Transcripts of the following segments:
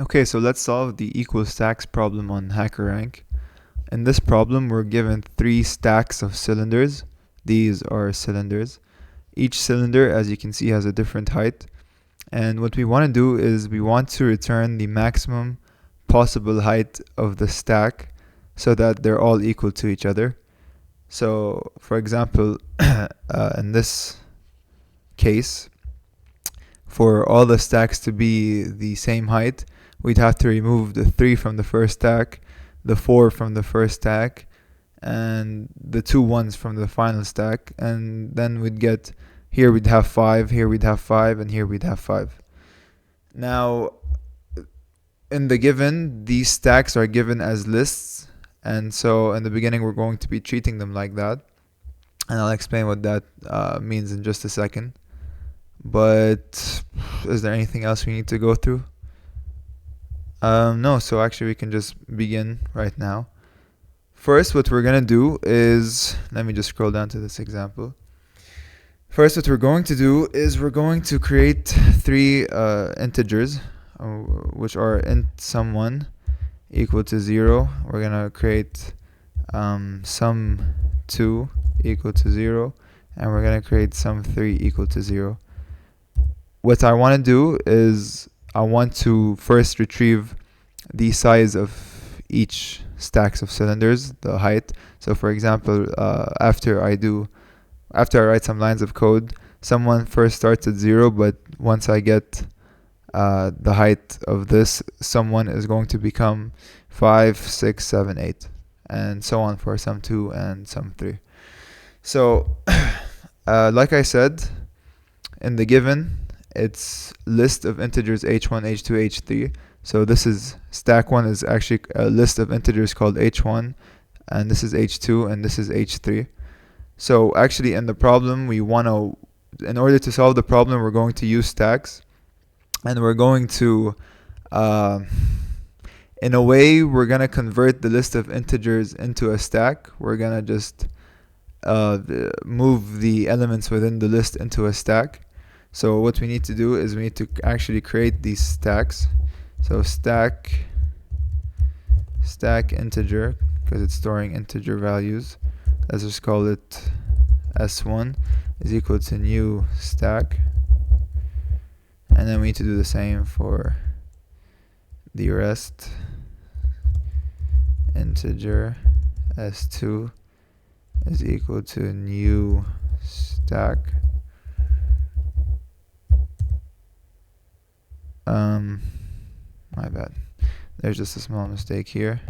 Okay, so let's solve the equal stacks problem on HackerRank. In this problem, we're given 3 stacks of cylinders. These are cylinders. Each cylinder, as you can see, has a different height. And what we want to do is we want to return the maximum possible height of the stack so that they're all equal to each other. So, for example, in this case, for all the stacks to be the same height, we'd have to remove the 3 from the first stack, the 4 from the first stack, and the 2 ones from the final stack. And then we'd get, here we'd have 5, here we'd have 5, and here we'd have 5. Now, in the given, these stacks are given as lists. And so in the beginning, we're going to be treating them like that. And I'll explain what that means in just a second. But is there anything else we need to go through? No, so actually we can just begin right now. First, what we're going to do is, let me just scroll down to this example. First, what we're going to do is we're going to create 3 integers, which are int sum1 equal to 0. We're going to create sum2 equal to 0. And we're going to create sum3 equal to 0. What I want to do is I want to first retrieve the size of each stacks of cylinders, the height. So for example, after I write some lines of code, someone first starts at 0, but once I get the height of this, someone is going to become 5, 6, 7, 8, and so on for sum2 and sum3. So, like I said, in the given, it's list of integers h1, h2, h3. So this is stack 1 is actually a list of integers called h1, and this is h2, and this is h3. So actually in the problem, in order to solve the problem, we're going to use stacks, and we're going to, in a way, we're going to convert the list of integers into a stack. We're going to just move the elements within the list into a stack. So what we need to do is we need to actually create these stacks. So stack integer, because it's storing integer values. Let's just call it s1 is equal to new stack. And then we need to do the same for the rest. Integer s2 is equal to new stack. My bad. There's just a small mistake here.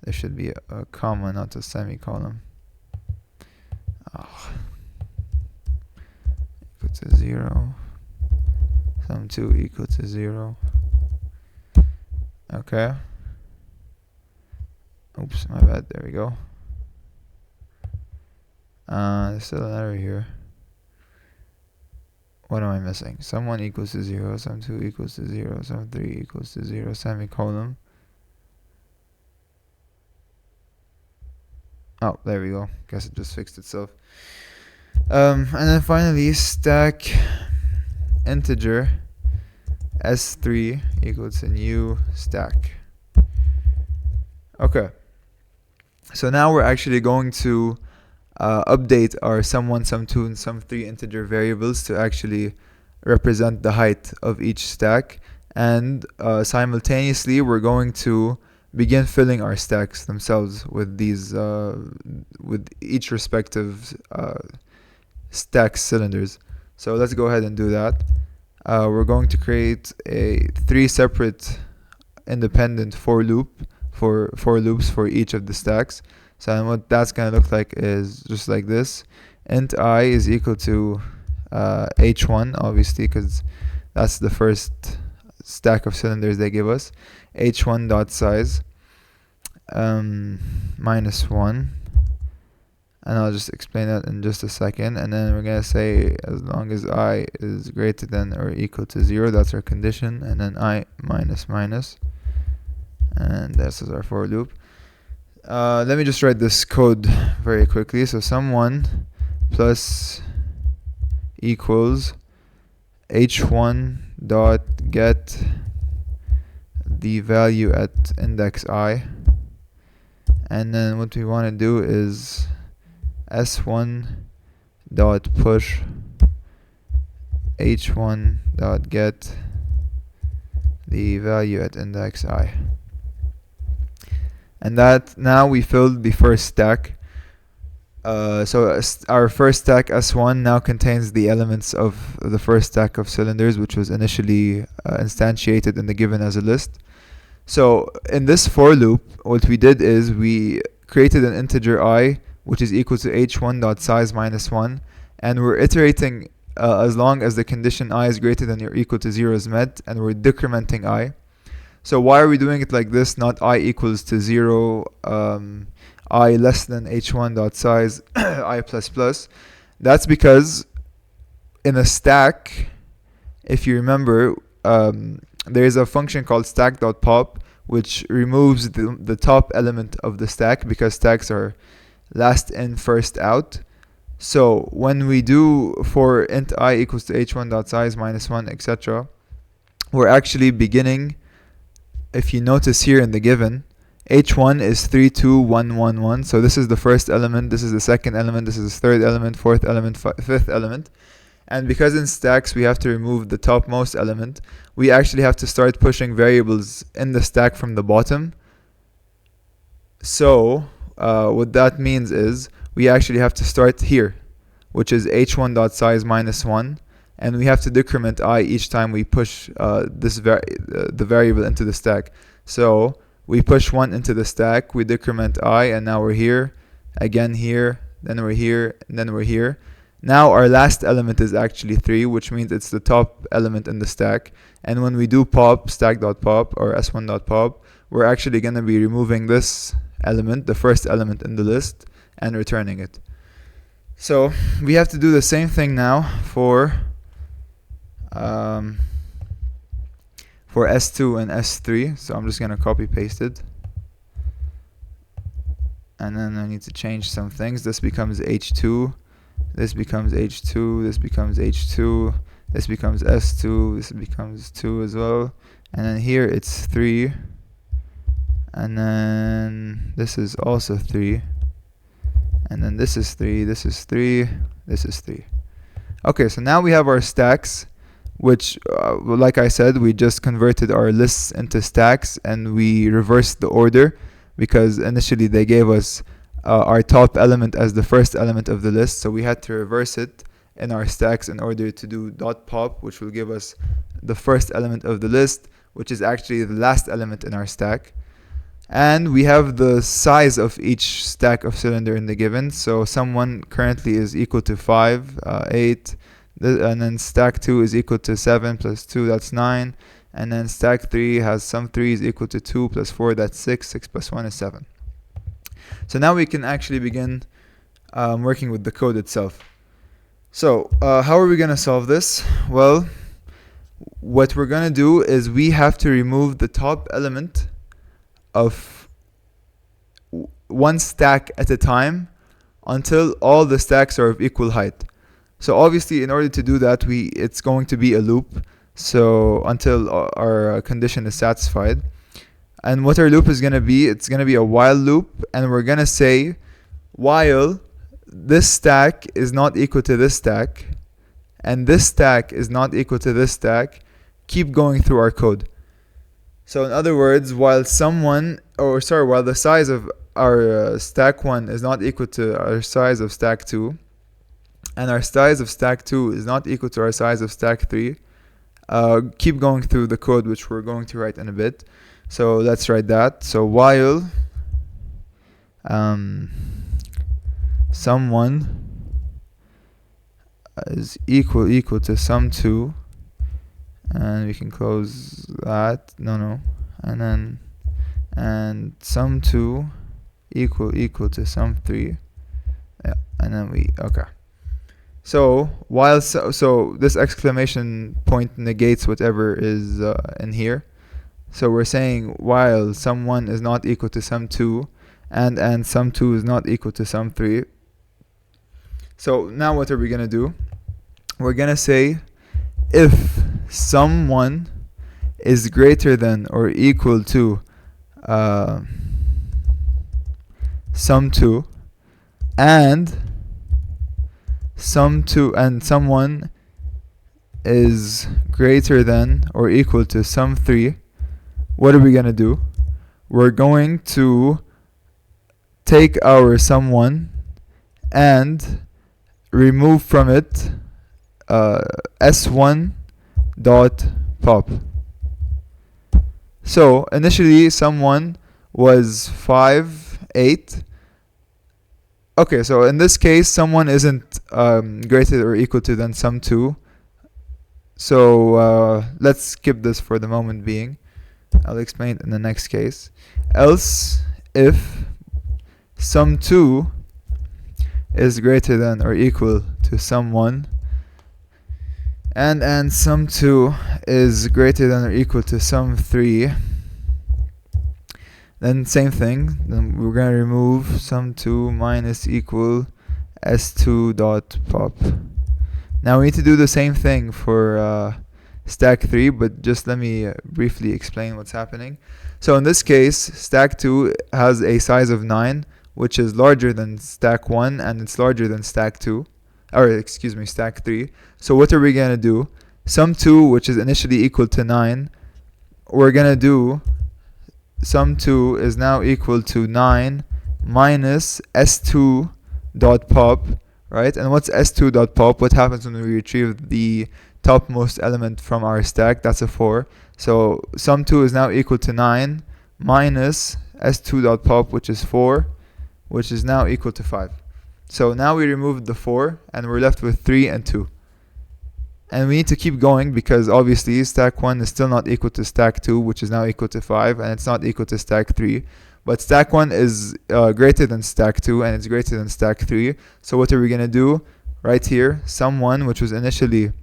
There should be a comma, not a semicolon. Equal to 0. Sum2 equal to 0. Okay. Oops, my bad. There we go. There's still an error here. What am I missing? Sum1 equals to 0, sum2 equals to 0, sum3 equals to 0, semicolon. Oh, there we go. Guess it just fixed itself. And then finally, stack integer s3 equals to new stack. Okay. So now we're actually going to update our sum1, sum2, and sum3 integer variables to actually represent the height of each stack. And simultaneously, we're going to begin filling our stacks themselves with these, with each respective stack cylinders. So let's go ahead and do that. We're going to create 3 separate independent for loops for each of the stacks. So what that's going to look like is just like this. Int I is equal to h1, obviously, because that's the first stack of cylinders they give us. h1 dot size minus 1. And I'll just explain that in just a second. And then we're going to say as long as I is greater than or equal to 0, that's our condition. And then I minus minus. And this is our for loop. Let me just write this code very quickly. So sum1 plus equals h1 dot get the value at index I, and then what we want to do is s1 dot push h1 dot get the value at index I. And that, now we filled the first stack. So our first stack S1 now contains the elements of the first stack of cylinders, which was initially instantiated in the given as a list. So in this for loop, what we did is we created an integer I, which is equal to h1.size minus 1, and we're iterating as long as the condition I is greater than or equal to 0 is met, and we're decrementing I. So why are we doing it like this, not I equals to 0, I less than h1.size I plus plus? That's because in a stack, if you remember, there is a function called stack.pop, which removes the top element of the stack, because stacks are last in, first out. So when we do for int I equals to h1.size minus 1, etc., we're actually beginning, if you notice here in the given, h1 is 3, 2, 1, 1, 1. So this is the first element, this is the second element, this is the third element, fourth element, fifth element. And because in stacks we have to remove the topmost element, we actually have to start pushing variables in the stack from the bottom. So what that means is we actually have to start here, which is h1.size minus 1. And we have to decrement I each time we push the variable into the stack. So we push 1 into the stack, we decrement I, and now we're here, again here, then we're here, and then we're here. Now our last element is actually 3, which means it's the top element in the stack. And when we do pop, stack.pop or s1.pop, we're actually going to be removing this element, the first element in the list, and returning it. So we have to do the same thing now for S2 and S3. So I'm just going to copy paste it. And then I need to change some things. This becomes H2. This becomes H2. This becomes H2. This becomes S2. This becomes 2 as well. And then here it's 3. And then this is also 3. And then this is 3. This is 3. This is 3. Okay, so now we have our stacks, which, like I said, we just converted our lists into stacks, and we reversed the order because initially they gave us our top element as the first element of the list, so we had to reverse it in our stacks in order to do .pop, which will give us the first element of the list, which is actually the last element in our stack. And we have the size of each stack of cylinder in the given. So sum1 currently is equal to 5, 8, and then stack 2 is equal to 7 plus 2, that's 9. And then stack 3 has sum 3 is equal to 2 plus 4, that's 6. 6 plus 1 is 7. So now we can actually begin working with the code itself. So how are we going to solve this? Well, what we're going to do is we have to remove the top element of one stack at a time until all the stacks are of equal height. So obviously, in order to do that, it's going to be a loop. So until our condition is satisfied. And what our loop is going to be, it's going to be a while loop, and we're going to say while this stack is not equal to this stack, and this stack is not equal to this stack, keep going through our code. So in other words, while the size of our stack 1 is not equal to our size of stack 2, and our size of stack 2 is not equal to our size of stack 3, keep going through the code, which we're going to write in a bit. So let's write that. So while sum1 is equal to sum2, and we can close that, and sum2 equal to sum3, yeah, and then okay. So so this exclamation point negates whatever is in here. So we're saying while sum1 is not equal to sum2, and sum2 is not equal to sum3. So now what are we going to do? We're going to say if sum1 is greater than or equal to uh, sum2, and sum2 and sum1 is greater than or equal to sum3, what are we going to do? We're going to take our sum1 and remove from it s1 dot pop. So initially sum1 was 5, 8. Okay, so in this case sum1 isn't greater or equal to than sum2. So let's skip this for the moment being. I'll explain it in the next case. Else, if sum2 is greater than or equal to sum1, and sum2 is greater than or equal to sum3, then same thing. Then we're going to remove sum2 minus equal s2 dot pop. Now we need to do the same thing for stack 3, but just let me briefly explain what's happening. So in this case, stack 2 has a size of 9, which is larger than stack 1, and it's larger than stack 2, or excuse me, stack 3. So what are we going to do? Sum2, which is initially equal to 9, we're going to do sum2 is now equal to 9 minus s2 dot pop, right? And what's s2 dot pop? What happens when we retrieve the topmost element from our stack? That's a 4. So sum2 is now equal to 9 minus s2 dot pop, which is 4, which is now equal to 5. So now we removed the 4 and we're left with 3 and 2. And we need to keep going because obviously stack 1 is still not equal to stack 2, which is now equal to 5, and it's not equal to stack 3. But stack 1 is greater than stack 2, and it's greater than stack 3. So what are we going to do? Right here, sum1, which was initially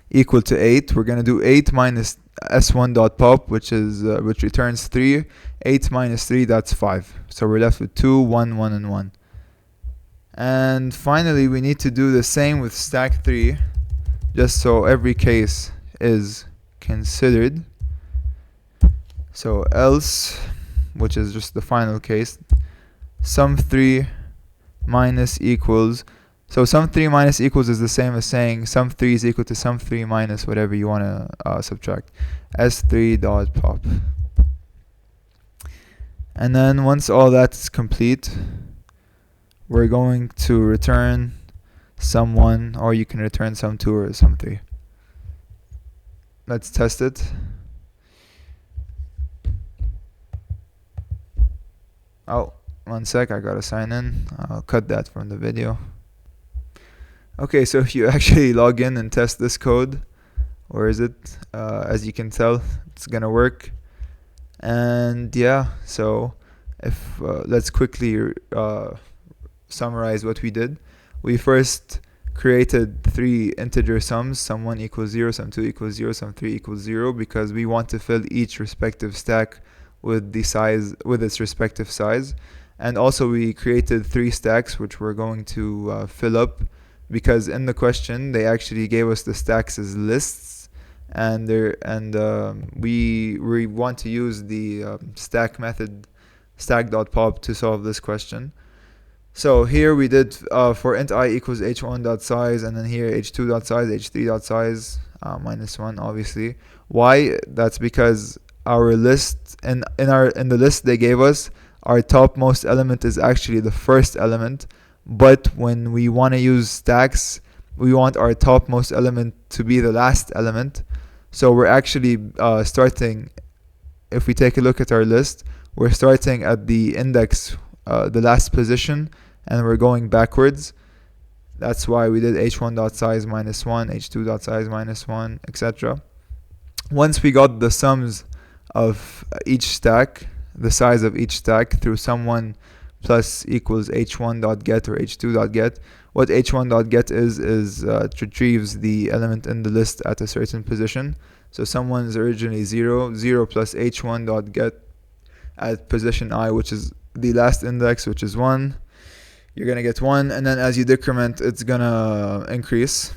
equal to 8, we're going to do 8 minus s1 dot pop, which returns 3. 8 minus 3, that's 5. So we're left with 2, 1, 1, and 1. And finally, we need to do the same with stack 3, just so every case is considered. So else, which is just the final case, sum3 minus equals. So sum3 minus equals is the same as saying sum3 is equal to sum3 minus whatever you want to subtract. S3 dot pop. And then once all that's complete, we're going to return sum1, or you can return sum2 or sum3. Let's test it. Oh, one sec, I gotta sign in. I'll cut that from the video. Okay, so if you actually log in and test this code, where is it? As you can tell, it's gonna work. And yeah, so if let's quickly summarize what we did. We first created 3 integer sums, sum1 equals 0, sum2 equals 0, sum3 equals 0, because we want to fill each respective stack with its respective size. And also we created 3 stacks which we're going to fill up, because in the question they actually gave us the stacks as lists, and we want to use the stack method stack.pop to solve this question. So here we did for int I equals h1.size, and then here h2.size, h3.size, minus 1 obviously. Why? That's because our list, in the list they gave us, our topmost element is actually the first element, but when we want to use stacks, we want our topmost element to be the last element. So we're actually starting, if we take a look at our list, we're starting at the index, the last position, and we're going backwards. That's why we did h1.size minus 1, h2.size minus 1, etc. Once we got the sums of each stack, the size of each stack, through sum1 plus equals h1.get or h2.get, what h1.get is retrieves the element in the list at a certain position. So sum1 is originally 0, 0 plus h1.get at position I, which is the last index, which is 1. You're going to get 1, and then as you decrement, it's going to increase.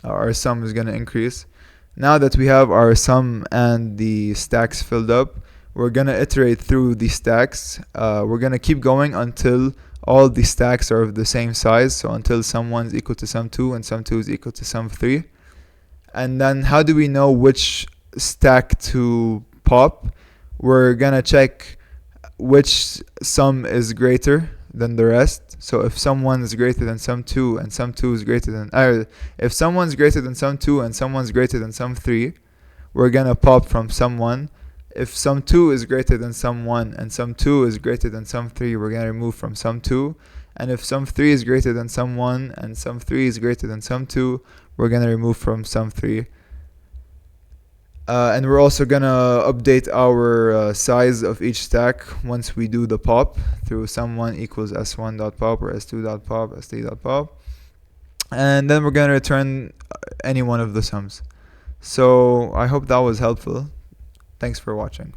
Our sum is going to increase. Now that we have our sum and the stacks filled up, we're gonna iterate through the stacks. We're gonna keep going until all the stacks are of the same size, so until sum 1 is equal to sum 2 and sum 2 is equal to sum 3. And then how do we know which stack to pop? We're gonna check which sum is greater than the rest. So if sum 1 is greater than sum 2 and sum 2 is greater than if sum 1 is greater than sum 2 and sum 1 is greater than sum 3, we're gonna pop from sum 1. If sum 2 is greater than sum 1 and sum 2 is greater than sum 3, we're gonna remove from sum 2. And if sum 3 is greater than sum 1 and sum 3 is greater than sum 2, we're gonna remove from sum 3. And we're also gonna update our size of each stack once we do the pop through sum1 equals s1.pop or s2.pop, s3.pop. And then we're gonna return any one of the sums. So I hope that was helpful. Thanks for watching.